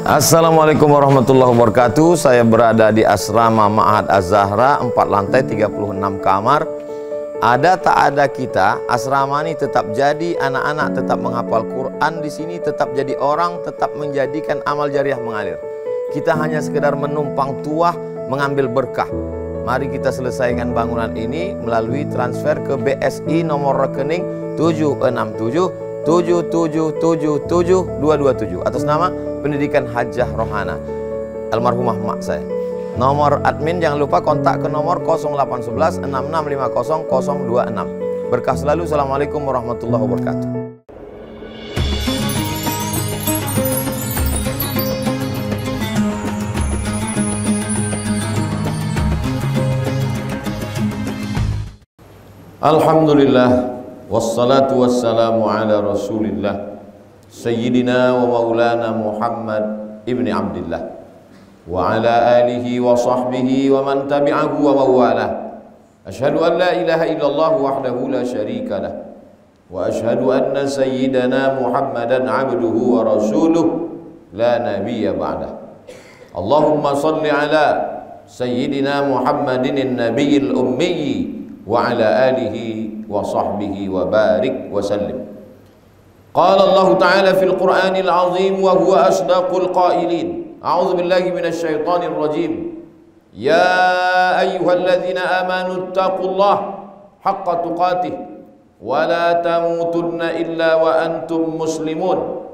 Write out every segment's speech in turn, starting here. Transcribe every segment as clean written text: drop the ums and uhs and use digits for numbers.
Assalamualaikum warahmatullahi wabarakatuh. Saya berada di asrama Ma'had Az-Zahra, 4 lantai 36 kamar. Ada tak ada kita, asrama ini tetap jadi, anak-anak tetap menghafal Quran di sini, tetap jadi orang, tetap menjadikan amal jariah mengalir. Kita hanya sekedar menumpang tuah, mengambil berkah. Mari kita selesaikan bangunan ini melalui transfer ke BSI nomor rekening 76777772227 atas nama Pendidikan Hajah Rohana almarhumah mak saya. Nomor admin jangan lupa kontak ke nomor 0811 6650 026. Berkah selalu. Assalamualaikum warahmatullahi wabarakatuh. Alhamdulillah wassalatu wassalamu ala Rasulillah Sayyidina wa maulana Muhammad ibni Abdillah wa ala alihi wa sahbihi wa man tabi'ahu wa mawalah. Ashhadu an la ilaha illallah wahdahu la syarika lah wa ashhadu anna sayyidana Muhammadan abduhu wa rasuluh la nabiyya ba'dah. Allahumma salli ala sayyidina Muhammadin nabiyil ummi wa ala alihi wa sahbihi wa barik wa sallim. Qala Allah Ta'ala fil Qur'anil Azim wa huwa asdaqul qailin. A'udzu billahi minasy syaithanir rajim. Ya ayyuhalladzina amanu taqullaha haqqa tuqatih wa la tamutunna illa wa antum muslimun.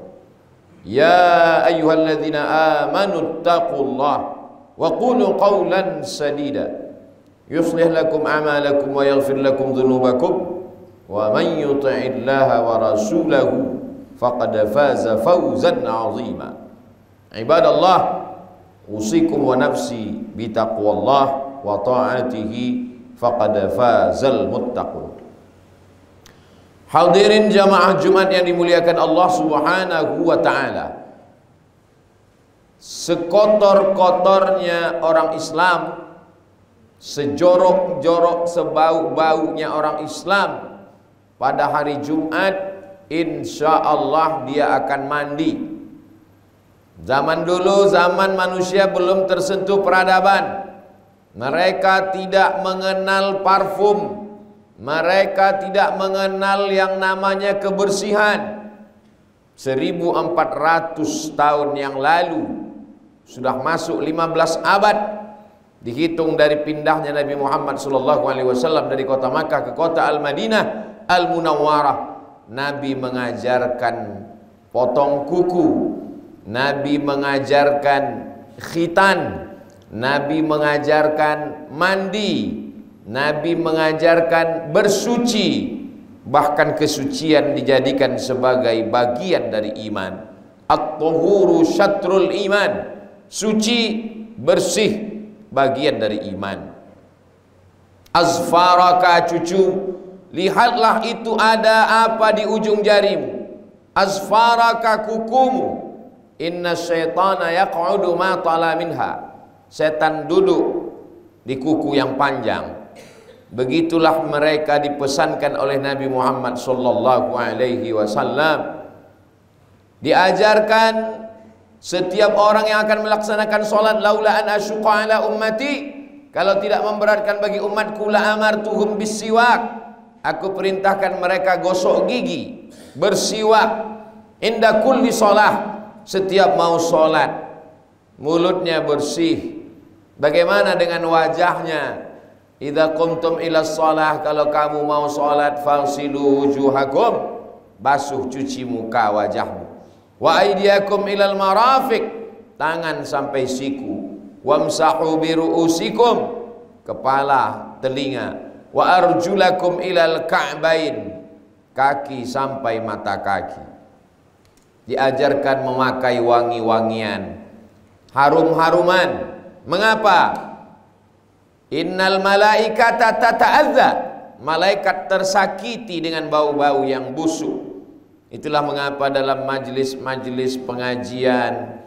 Ya ayyuhalladzina amanu taqullaha wa qulu qawlan sadida yuslih lakum a'malakum wa yaghfir lakum dhunubakum wa man yuti'illaha wa rasulahu faqad faza fawzan 'azima. Ibadallah, usikum wa nafsi bi taqwallah wa ta'atihi faqad fazal muttaqun. Hadirin jamaah Jumat yang dimuliakan Allah Subhanahu wa taala. Sekotor-kotornya orang Islam, sejorok-jorok sebau-baunya orang Islam, pada hari Jumat insya Allah dia akan mandi. Zaman dulu, zaman manusia belum tersentuh peradaban. Mereka tidak mengenal parfum, mereka tidak mengenal yang namanya kebersihan. 1400 tahun yang lalu, sudah masuk 15 abad, dihitung dari pindahnya Nabi Muhammad SAW dari kota Makkah ke kota Al-Madinah Al-Munawwarah. Nabi mengajarkan potong kuku, Nabi mengajarkan khitan, Nabi mengajarkan mandi, Nabi mengajarkan bersuci. Bahkan kesucian dijadikan sebagai bagian dari iman. At-tuhuru syatrul iman. Suci, bersih, bagian dari iman. Azfaraka cucu, lihatlah itu ada apa di ujung jarimu. Azfaraka kukumu, inna syaitana yaq'udu ma tala minha. Setan duduk di kuku yang panjang. Begitulah mereka dipesankan oleh Nabi Muhammad sallallahu alaihi wasallam. Diajarkan setiap orang yang akan melaksanakan solat, laula an asyqa ala ummati, kalau tidak memberatkan bagi umatku, la amartuhum bisiwak, aku perintahkan mereka gosok gigi, bersiwak, inda kulli sholah, setiap mau sholat, mulutnya bersih. Bagaimana dengan wajahnya? Idza qumtum ila sholah, kalau kamu mau sholat, fagsilu wujuhakum, basuh cuci muka wajahmu. Wa aydiyakum ilal marafiq, tangan sampai siku. Wamsahu biru'usikum, kepala, telinga. Wa arjulakum ilal ka'bain, kaki sampai mata kaki. Diajarkan memakai wangi-wangian, harum-haruman. Mengapa? Innal malaikata tata'adza, malaikat tersakiti dengan bau-bau yang busuk. Itulah mengapa dalam majlis-majlis pengajian,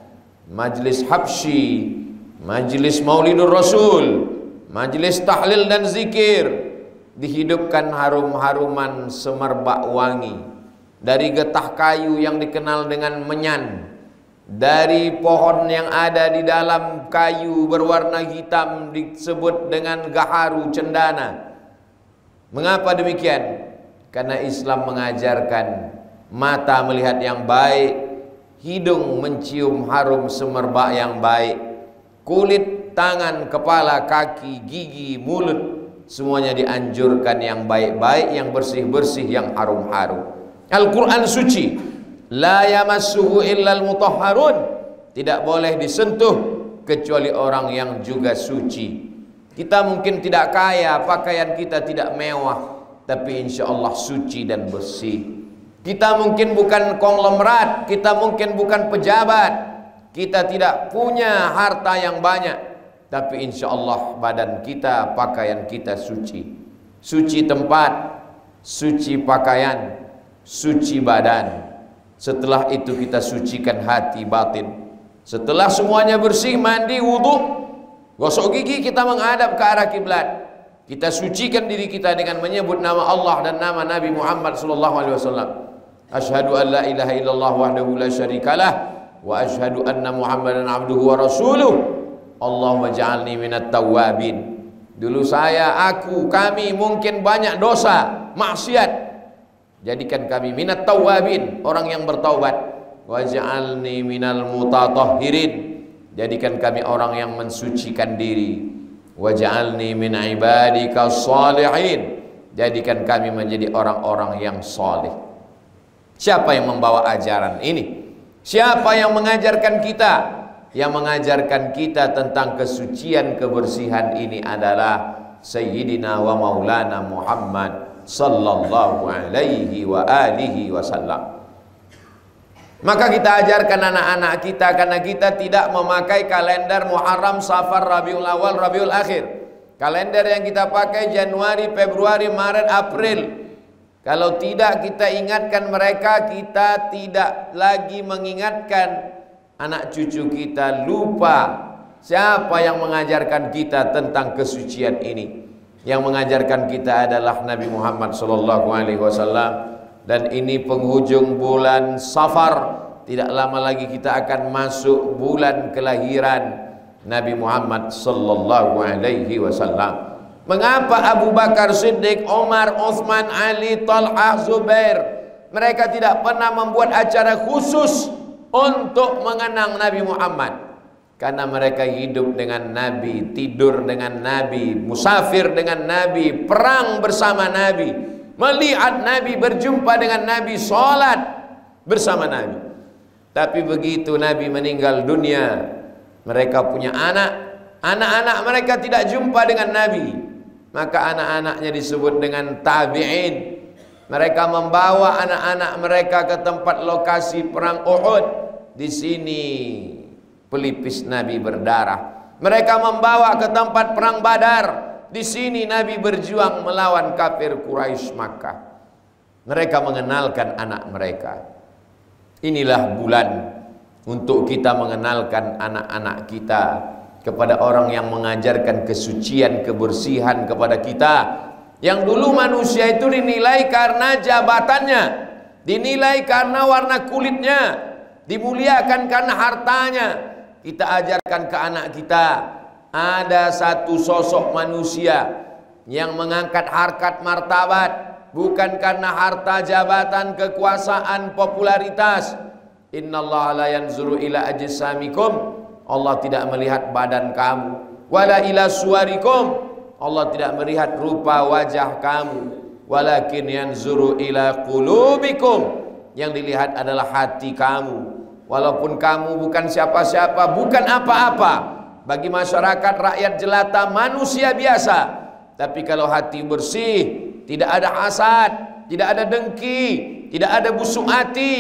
majlis habsyi, majlis maulidur rasul, majlis tahlil dan zikir, dihidupkan harum-haruman semerbak wangi dari getah kayu yang dikenal dengan menyan. dari pohon yang ada di dalam kayu berwarna hitam disebut dengan gaharu cendana. Mengapa demikian? Karena Islam mengajarkan mata melihat yang baik, hidung mencium harum semerbak yang baik, kulit, tangan, kepala, kaki, gigi, mulut, semuanya dianjurkan yang baik-baik, yang bersih-bersih, yang harum-harum. Al-Quran suci, la yamassuhu illal mutahharun, tidak boleh disentuh kecuali orang yang juga suci. Kita mungkin tidak kaya, pakaian kita tidak mewah, tapi insya Allah suci dan bersih. Kita mungkin bukan konglomerat, kita mungkin bukan pejabat, kita tidak punya harta yang banyak, tapi insya Allah badan kita, pakaian kita suci. Suci tempat, suci pakaian, suci badan. Setelah itu kita sucikan hati batin. Setelah semuanya bersih, mandi, wudhu, gosok gigi, kita menghadap ke arah kiblat. Kita sucikan diri kita dengan menyebut nama Allah dan nama Nabi Muhammad SAW. Asyhadu an la ilaha illallah wahdahu la syarikalah wa asyhadu anna Muhammadan abduhu wa rasuluh. Allahumma ja'alni minat tawwabin. Dulu saya, aku, kami mungkin banyak dosa, maksiat. Jadikan kami minat tawwabin, orang yang bertaubat. Wa ja'alni minal mutatahhirin. Jadikan kami orang yang mensucikan diri. Wa ja'alni min ibadika shalihin. Jadikan kami menjadi orang-orang yang saleh. Siapa yang membawa ajaran ini? Siapa yang mengajarkan kita? Yang mengajarkan kita tentang kesucian, kebersihan ini adalah Sayyidina wa Maulana Muhammad sallallahu alaihi wa alihi wasallam. Maka kita ajarkan anak-anak kita, karena kita tidak memakai kalender Muharram, Safar, Rabiul Awal, Rabiul Akhir. Kalender yang kita pakai Januari, Februari, Maret, April. Kalau tidak kita ingatkan mereka, kita tidak lagi mengingatkan anak cucu kita. Lupa siapa yang mengajarkan kita tentang kesucian ini. Yang mengajarkan kita adalah Nabi Muhammad SAW. Dan ini penghujung bulan Safar, tidak lama lagi kita akan masuk bulan kelahiran Nabi Muhammad SAW. Mengapa Abu Bakar Siddiq, Umar, Uthman, Ali, Talha, Zubair, mereka tidak pernah membuat acara khusus untuk mengenang Nabi Muhammad? Karena mereka hidup dengan Nabi, tidur dengan Nabi, musafir dengan Nabi, perang bersama Nabi, melihat Nabi, berjumpa dengan Nabi, sholat bersama Nabi. Tapi begitu Nabi meninggal dunia, mereka punya anak-anak mereka tidak jumpa dengan Nabi. Maka anak-anaknya disebut dengan tabi'in. Mereka membawa anak-anak mereka ke tempat lokasi perang Uhud. Di sini pelipis Nabi berdarah. Mereka membawa ke tempat perang Badar. Di sini Nabi berjuang melawan kafir Quraisy Makkah. Mereka mengenalkan anak mereka. Inilah bulan untuk kita mengenalkan anak-anak kita kepada orang yang mengajarkan kesucian, kebersihan kepada kita. Yang dulu manusia itu dinilai karena jabatannya, dinilai karena warna kulitnya, dimuliakan karena hartanya. Kita ajarkan ke anak kita, ada satu sosok manusia yang mengangkat harkat martabat, bukan karena harta, jabatan, kekuasaan, popularitas. Innallaha la yanzuru ila ajsamikum, Allah tidak melihat badan kamu, wala ila suwarikum, Allah tidak melihat rupa wajah kamu, walakin yanzuru ila qulubikum, yang dilihat adalah hati kamu. Walaupun kamu bukan siapa-siapa, bukan apa-apa bagi masyarakat, rakyat jelata, manusia biasa, tapi kalau hati bersih, tidak ada hasad, tidak ada dengki, tidak ada busuk hati,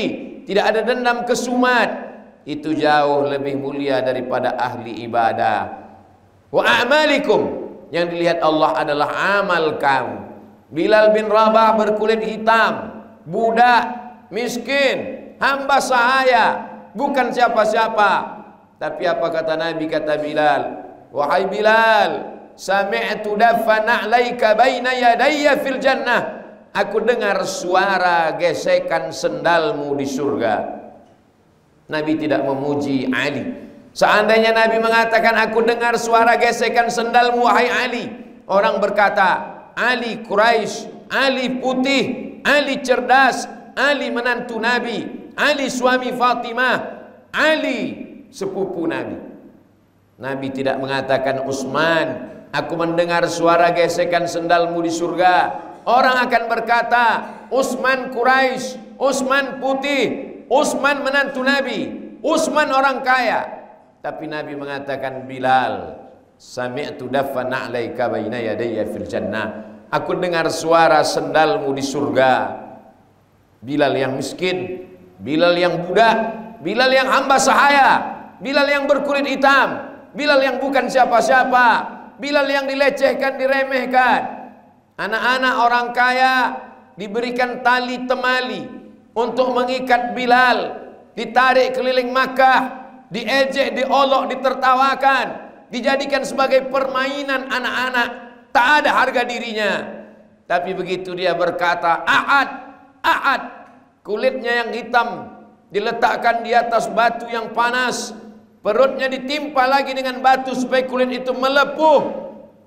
tidak ada dendam kesumat, itu jauh lebih mulia daripada ahli ibadah. Wa a'malikum, yang dilihat Allah adalah amal kamu. Bilal bin Rabah berkulit hitam, budak, miskin, hamba sahaya, bukan siapa-siapa. Tapi apa kata Nabi? Kata Bilal, wahai Bilal, sami'tu daffa na'laika baina yadayya fil jannah, aku dengar suara gesekan sendalmu di surga. Nabi tidak memuji Ali. Seandainya Nabi mengatakan, aku dengar suara gesekan sendalmu wahai Ali, orang berkata, Ali Quraisy, Ali putih, Ali cerdas, Ali menantu Nabi, Ali suami Fatimah, Ali sepupu Nabi. Nabi tidak mengatakan, Utsman, aku mendengar suara gesekan sendalmu di surga. Orang akan berkata, Utsman Quraisy, Utsman putih, Utsman menantu Nabi, Utsman orang kaya. Tapi Nabi mengatakan, Bilal, sami'tu dafana 'alaika baina yadayya fil jannah. Aku dengar suara sendalmu di surga. Bilal yang miskin, Bilal yang budak, Bilal yang hamba sahaya, Bilal yang berkulit hitam, Bilal yang bukan siapa-siapa, Bilal yang dilecehkan, diremehkan. Anak-anak orang kaya diberikan tali temali untuk mengikat Bilal, ditarik keliling Makkah, diejek, diolok, ditertawakan, dijadikan sebagai permainan anak-anak, tak ada harga dirinya. Tapi begitu dia berkata, A'ad, A'ad, kulitnya yang hitam diletakkan di atas batu yang panas, perutnya ditimpa lagi dengan batu supaya kulit itu melepuh.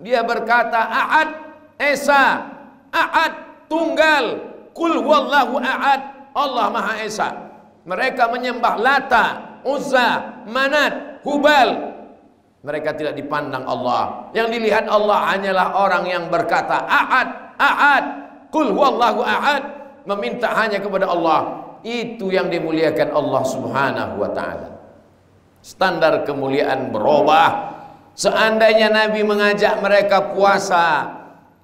Dia berkata, A'ad, Esa, A'ad, tunggal, Qul huwallahu A'ad, Allah Maha Esa. Mereka menyembah Lata, Uzza, Manat, Hubal. Mereka tidak dipandang Allah. Yang dilihat Allah hanyalah orang yang berkata Ahad, Ahad, Qul huwallahu Ahad, meminta hanya kepada Allah. Itu yang dimuliakan Allah Subhanahu wa taala. Standar kemuliaan berubah. Seandainya Nabi mengajak mereka puasa,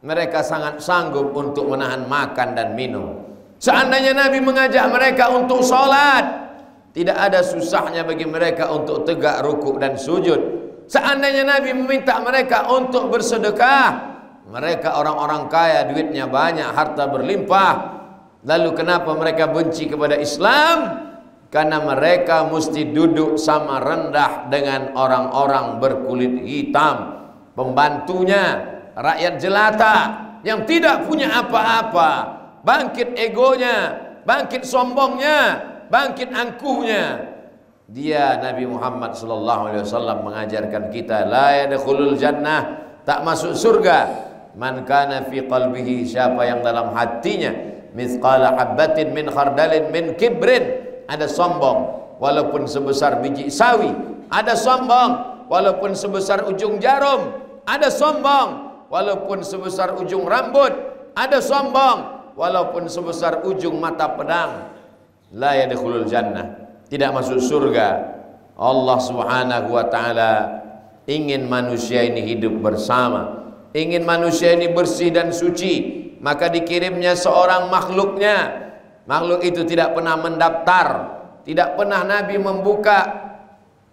mereka sangat sanggup untuk menahan makan dan minum. Seandainya Nabi mengajak mereka untuk sholat, tidak ada susahnya bagi mereka untuk tegak rukuk dan sujud. Seandainya Nabi meminta mereka untuk bersedekah, mereka orang-orang kaya, duitnya banyak, harta berlimpah. Lalu kenapa mereka benci kepada Islam? Karena mereka mesti duduk sama rendah dengan orang-orang berkulit hitam, pembantunya, rakyat jelata yang tidak punya apa-apa. Bangkit egonya, bangkit sombongnya, bangkit angkuhnya. Dia Nabi Muhammad SAW mengajarkan kita, la yadkhulul jannah, tak masuk surga, man kana fi qalbihi, siapa yang dalam hatinya mithqala habbatin min khardalin min kibrin, ada sombong walaupun sebesar biji sawi, ada sombong walaupun sebesar ujung jarum, ada sombong walaupun sebesar ujung rambut, ada sombong walaupun sebesar ujung mata pedang. La yadkhulul jannah, tidak masuk surga. Allah Subhanahu wa taala ingin manusia ini hidup bersama, ingin manusia ini bersih dan suci, maka dikirimnya seorang makhluknya. Makhluk itu tidak pernah mendaftar, tidak pernah Nabi membuka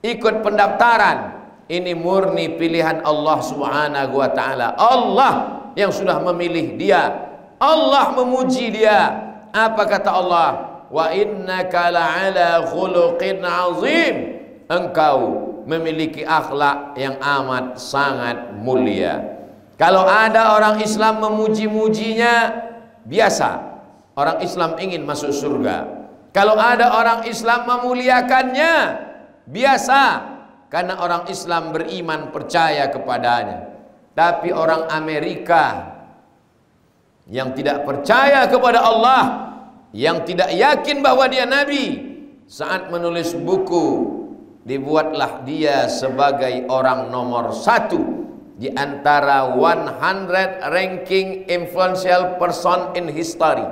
ikut pendaftaran. Ini murni pilihan Allah Subhanahu wa taala. Allah yang sudah memilih dia, Allah memuji dia. Apa kata Allah? Wa innaka la'ala khuluqin azim, engkau memiliki akhlak yang amat sangat mulia. Kalau ada orang Islam memuji-mujinya, biasa. Orang Islam ingin masuk surga. Kalau ada orang Islam memuliakannya, biasa. Karena orang Islam beriman, percaya kepadanya. Tapi orang Amerika yang tidak percaya kepada Allah, yang tidak yakin bahwa dia Nabi, saat menulis buku, dibuatlah dia sebagai orang nomor 1 di antara 100 ranking influential person in history.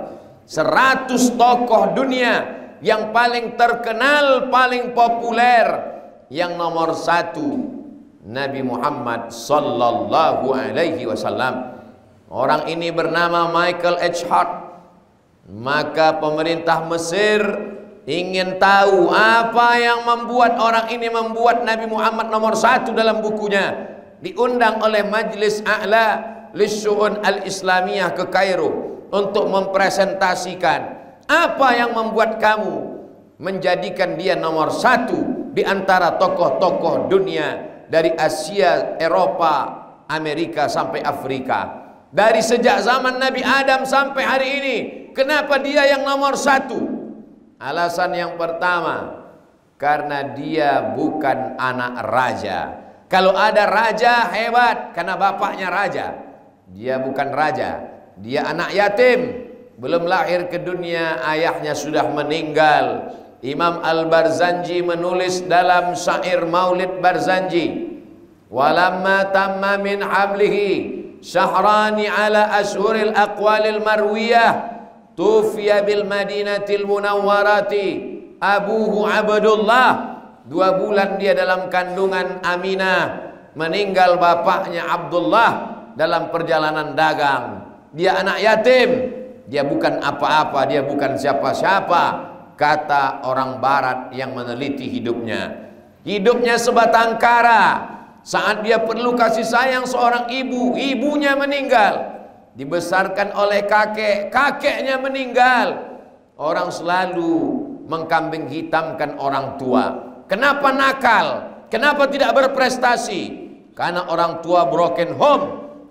100 tokoh dunia yang paling terkenal, paling populer, yang nomor 1 Nabi Muhammad sallallahu alaihi wasallam. Orang ini bernama Michael H. Hart. Maka pemerintah Mesir ingin tahu apa yang membuat orang ini membuat Nabi Muhammad nomor 1 dalam bukunya. Diundang oleh Majlis A'la Lissu'un Al-Islamiyah ke Kairo untuk mempresentasikan apa yang membuat kamu menjadikan dia nomor 1 di antara tokoh-tokoh dunia, dari Asia, Eropa, Amerika sampai Afrika. Dari sejak zaman Nabi Adam sampai hari ini, kenapa dia yang nomor 1? Alasan yang pertama, karena dia bukan anak raja. Kalau ada raja hebat karena bapaknya raja. Dia bukan raja, dia anak yatim, belum lahir ke dunia, ayahnya sudah meninggal. Imam Al-Barzanji menulis dalam syair Maulid Barzanji, walamma tamma min hablihi syahrani ala ashuril aqwalil marwiyah tufiya bil madinatil munawwarati abuhu Abdullah. 2 bulan dia dalam kandungan Aminah, meninggal bapaknya Abdullah dalam perjalanan dagang. Dia anak yatim, dia bukan apa-apa, dia bukan siapa-siapa, kata orang barat yang meneliti hidupnya. Hidupnya sebatang kara. Saat dia perlu kasih sayang seorang ibu, ibunya meninggal. Dibesarkan oleh kakek, kakeknya meninggal. Orang selalu mengkambing hitamkan orang tua. Kenapa nakal? Kenapa tidak berprestasi? Karena orang tua broken home,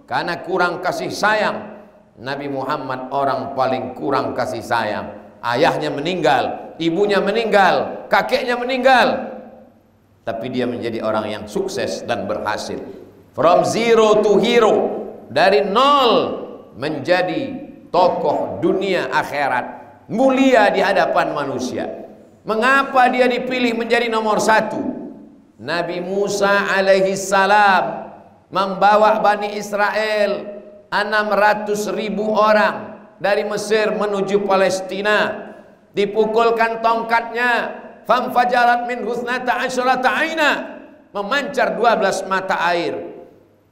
karena kurang kasih sayang. Nabi Muhammad orang paling kurang kasih sayang. Ayahnya meninggal, ibunya meninggal, kakeknya meninggal, tapi dia menjadi orang yang sukses dan berhasil. From zero to hero, dari nol menjadi tokoh dunia akhirat, mulia di hadapan manusia. Mengapa dia dipilih menjadi nomor 1? Nabi Musa alaihi salam membawa Bani Israel 600.000 orang dari Mesir menuju Palestina. Dipukulkan tongkatnya, famfajarat min husnata asyrata aina, memancar 12 mata air.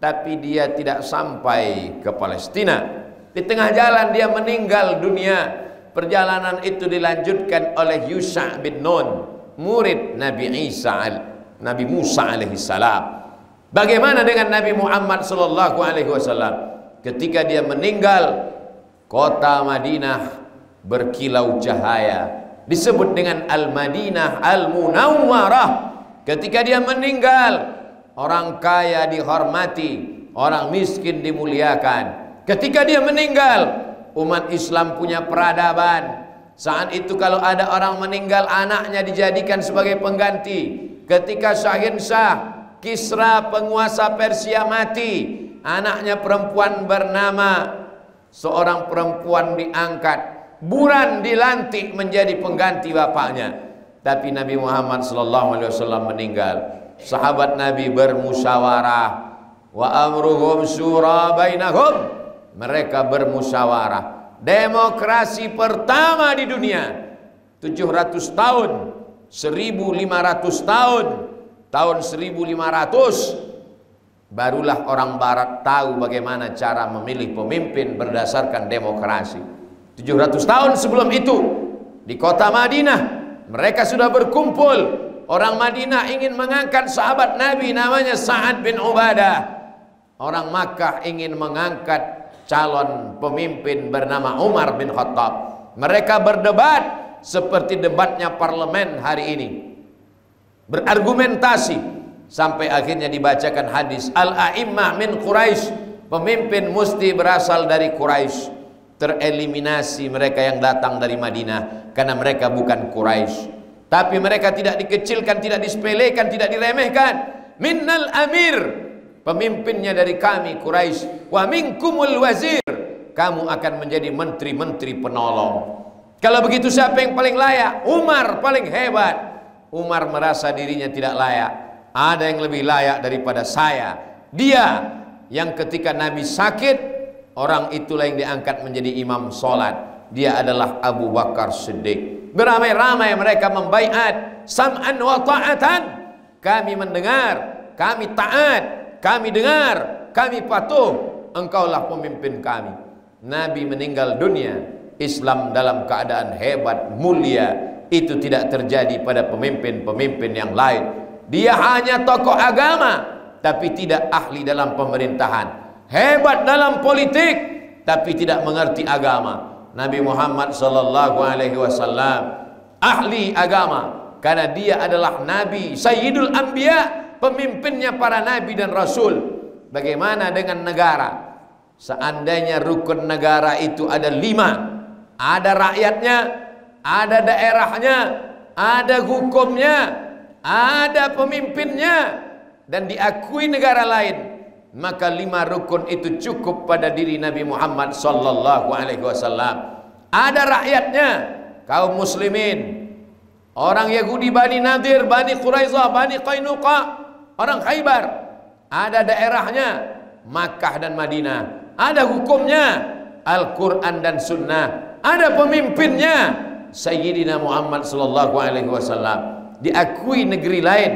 Tapi dia tidak sampai ke Palestina. Di tengah jalan dia meninggal dunia. Perjalanan itu dilanjutkan oleh Yusha bin Nun, murid Nabi Musa alaihi salam. Bagaimana dengan Nabi Muhammad sallallahu alaihi wasallam? Ketika dia meninggal, kota Madinah berkilau cahaya, disebut dengan Al-Madinah Al-Munawwarah. Ketika dia meninggal, orang kaya dihormati, orang miskin dimuliakan. Ketika dia meninggal, umat Islam punya peradaban. Saat itu kalau ada orang meninggal, anaknya dijadikan sebagai pengganti. Ketika Syahinsyah Kisra penguasa Persia mati, anaknya perempuan bernama, seorang perempuan diangkat, Buran dilantik menjadi pengganti bapaknya. Tapi Nabi Muhammad SAW meninggal. Sahabat Nabi bermusyawarah, wa amruhum syura bainahum, mereka bermusyawarah. Demokrasi pertama di dunia, 700 tahun, 1500 tahun, tahun 1500 barulah orang barat tahu bagaimana cara memilih pemimpin berdasarkan demokrasi. 700 tahun sebelum itu, di kota Madinah, mereka sudah berkumpul. Orang Madinah ingin mengangkat sahabat Nabi namanya Sa'ad bin Ubadah. Orang Makkah ingin mengangkat calon pemimpin bernama Umar bin Khattab. Mereka berdebat seperti debatnya parlemen hari ini, berargumentasi sampai akhirnya dibacakan hadis Al-A'immah min Quraisy, pemimpin mesti berasal dari Quraisy. Tereliminasi mereka yang datang dari Madinah karena mereka bukan Quraisy. Tapi mereka tidak dikecilkan, tidak disepelekan, tidak diremehkan. Minnal amir, pemimpinnya dari kami Quraisy, wa minkumul wazir, kamu akan menjadi menteri-menteri penolong. Kalau begitu siapa yang paling layak? Umar paling hebat. Umar merasa dirinya tidak layak. Ada yang lebih layak daripada saya. Dia yang ketika Nabi sakit, orang itulah yang diangkat menjadi imam sholat. Dia adalah Abu Bakar Siddiq. Beramai-ramai mereka membaiat, sam'an wa ta'atan. Kami mendengar, kami taat, kami dengar, kami patuh. Engkaulah pemimpin kami. Nabi meninggal dunia, Islam dalam keadaan hebat, mulia. Itu tidak terjadi pada pemimpin-pemimpin yang lain. Dia hanya tokoh agama, tapi tidak ahli dalam pemerintahan. Hebat dalam politik, tapi tidak mengerti agama. Nabi Muhammad SAW ahli agama, karena dia adalah Nabi Sayyidul Anbiya, pemimpinnya para Nabi dan Rasul. Bagaimana dengan negara? Seandainya rukun negara itu ada 5, ada rakyatnya, ada daerahnya, ada hukumnya, ada pemimpinnya dan diakui negara lain, maka 5 rukun itu cukup pada diri Nabi Muhammad sallallahu alaihi wasallam. Ada rakyatnya, kaum muslimin, orang Yahudi Bani Nadir, Bani Quraizah, Bani Qainuqa, orang Khaybar. Ada daerahnya, Makkah dan Madinah. Ada hukumnya, Al-Quran dan Sunnah. Ada pemimpinnya, Sayyidina Muhammad sallallahu alaihi wasallam. Diakui negeri lain.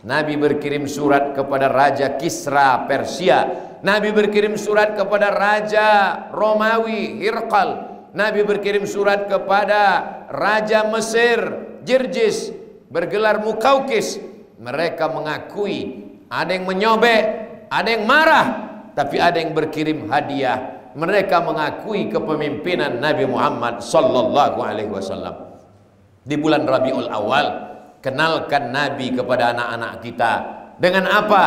Nabi berkirim surat kepada Raja Kisra Persia. Nabi berkirim surat kepada Raja Romawi Hirqal. Nabi berkirim surat kepada Raja Mesir Jirjis, bergelar Mukaukis. Mereka mengakui, ada yang menyobek, ada yang marah, tapi ada yang berkirim hadiah. Mereka mengakui kepemimpinan Nabi Muhammad sallallahu alaihi wasallam. Di bulan Rabiul Awal, kenalkan Nabi kepada anak-anak kita. Dengan apa?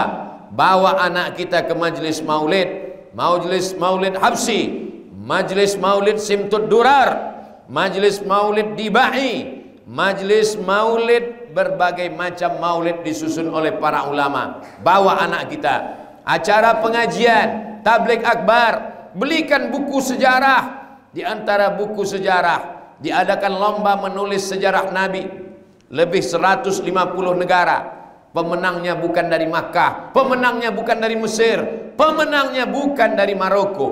Bawa anak kita ke majlis maulid, majlis maulid Habsi, majlis maulid Simtud Durar, majlis maulid Dibai, majlis maulid, berbagai macam maulid disusun oleh para ulama. Bawa anak kita. Acara pengajian, tabligh akbar, belikan buku sejarah. Di antara buku sejarah, diadakan lomba menulis sejarah Nabi. Lebih 150 negara. Pemenangnya bukan dari Makkah, pemenangnya bukan dari Mesir, pemenangnya bukan dari Maroko,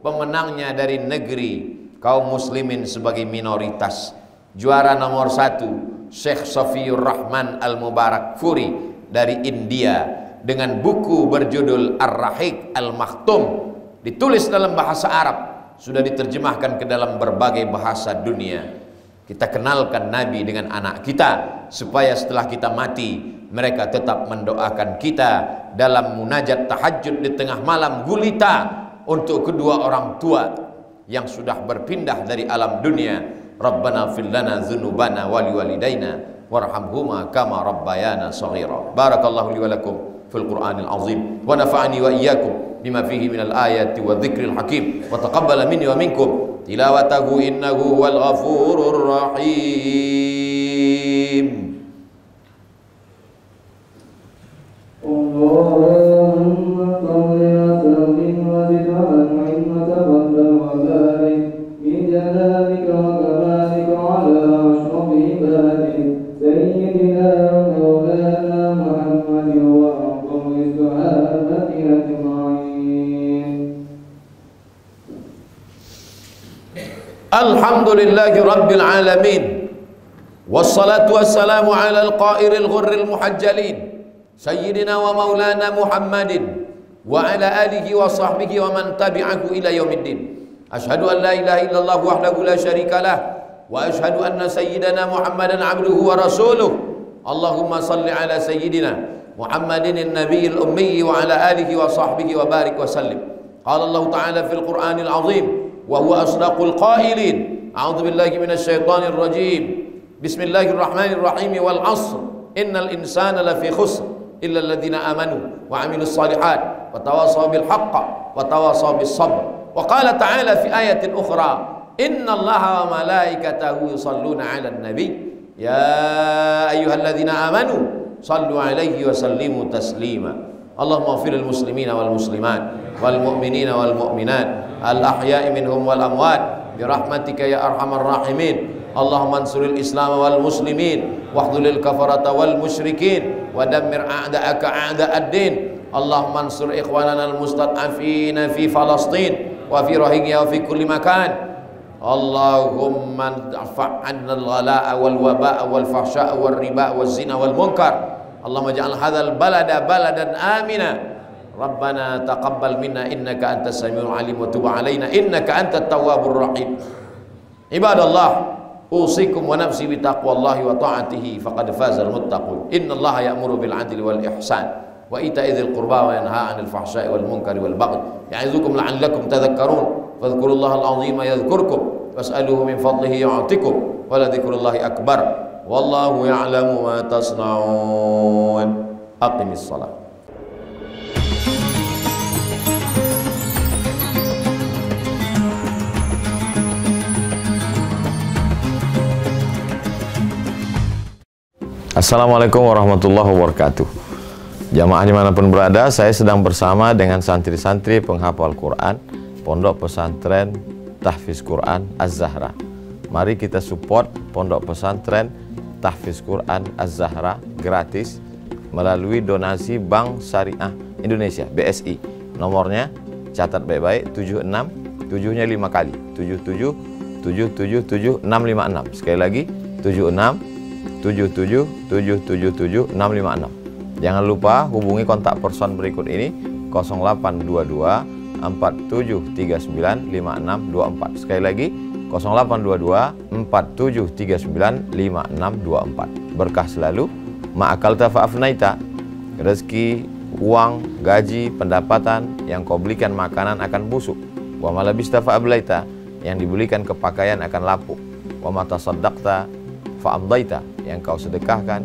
pemenangnya dari negeri kaum muslimin sebagai minoritas. Juara nomor 1 Syekh Safiyur Rahman Al-Mubarak Furi dari India, dengan buku berjudul Ar-Rahiq Al-Makhtum, ditulis dalam bahasa Arab, sudah diterjemahkan ke dalam berbagai bahasa dunia. Kita kenalkan Nabi dengan anak kita, supaya setelah kita mati, mereka tetap mendoakan kita dalam munajat tahajud di tengah malam gulita untuk kedua orang tua yang sudah berpindah dari alam dunia. Rabbana fil lana dzunubana wa liwalidayna warhamhuma kama rabbayana shaghira. Barakallahu li wa lakum fil Qur'anil azim wa nafa'ani wa iyyakum bima fihi minal ayati wa dzikril hakim wa taqabbala minni wa minkum tilawatahu innahu wal ghafurur rahim. Allahumma salli wa sallim wa zid wa an'im wa tabaddal wa barik bi jalalika wa kamalika ala ashrafil ibadin sayyidina wa maulana Muhammadin wa a'dhamil sahabati ajma'in. Alhamdulillahi Rabbil Alamin, wassalatu wassalamu ala al-qairil ghurril muhajjalin Sayyidina wa maulana Muhammadin wa ala alihi wa sahbihi wa man tabi'ahu ila yaumiddin. Ashhadu an la ilaha illallah wahdahu la syarika lah wa ashhadu anna sayyidana Muhammadan abduhu wa rasuluh. Allahumma salli ala sayyidina Muhammadin an-nabiyil ummi wa ala alihi wa sahbihi wa barik wa sallim. Qala Allah ta'ala fil Qur'anil azim wa huwa asdaqul qailin. A'udzu billahi minasy syaithanir rajim. Bismillahirrahmanirrahim. Wal 'ashr innal insana lafi khusr illa alladhina amanu wa 'amilus shalihat wa tawasaw bil haqq wa tawasaw bis sabr. Wa qala ta'ala fi ayatin ukhra, innallaha wa malaikatahu yusalluna 'alan nabi ya ayyuhalladzina amanu sallu 'alaihi wa sallimu taslima. Allahumma ighfir lil muslimina wal muslimat wal mu'minina wal mu'minat al ahya'i minhum wal amwat bi rahmatika ya arhamar rahimin. Allahumma ansuril Islam wal muslimin wahdulil kafarata wal musyrikin wa dammir a'da'aka a'da'ad-din. Allahumma ansur ikhwanana al mustad'afina fi Falastin wa fi Rohingya wa fi kulli makan. Allahumma dafa'anna al-ghalaa wal waba'a wal fahsya'a wal riba wal zina wal munkar. Allahumma ja'al hadzal balada baladan amina. Rabbana taqabbal minna innaka antas samiul alim wa tub alaina innaka antat tawwabur rahim. Ibadallah, usikum wa nafsi bi taqwallahi wa ta'atihi faqad fazal muttaqun. Innallaha ya'muru bil 'adli wal ihsan wa ita'i dzil qurba wa yanha 'anil fahsya'i wal munkari wal baghi ya'izukum la'allakum tadhakkarun. Fadhkurullahal 'azima yadhkurkum was'aluhu min fadlihi yu'tikum wa la dzikrullahi akbar wallahu ya'lamu ma tasna'un. Aqimis shalah. Assalamualaikum warahmatullahi wabarakatuh. Jamaah dimanapun berada, saya sedang bersama dengan santri-santri penghafal Quran Pondok Pesantren Tahfiz Quran Az-Zahra. Mari kita support Pondok Pesantren Tahfiz Quran Az-Zahra gratis melalui donasi Bank Syariah Indonesia (BSI). Nomornya catat baik-baik, 76 7-nya 5 kali, 77 777 656. Sekali lagi 76 77 777 656. Jangan lupa hubungi kontak person berikut ini 0822 4739 5624. Sekali lagi 0822 4739 5624. Berkah selalu, ma'akalta fa'afnaita. Rezeki, uang, gaji, pendapatan yang kau belikan makanan akan busuk. Wa malabista fa'ablaita, yang dibelikan kepakaian akan lapuk. Wa mata saddaqta fa'amdaita, yang kau sedekahkan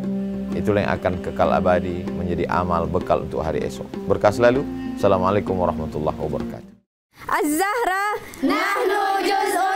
itulah yang akan kekal abadi menjadi amal bekal untuk hari esok. Berkah selalu. Assalamualaikum warahmatullahi wabarakatuh. Az-Zahra nahnu juz'un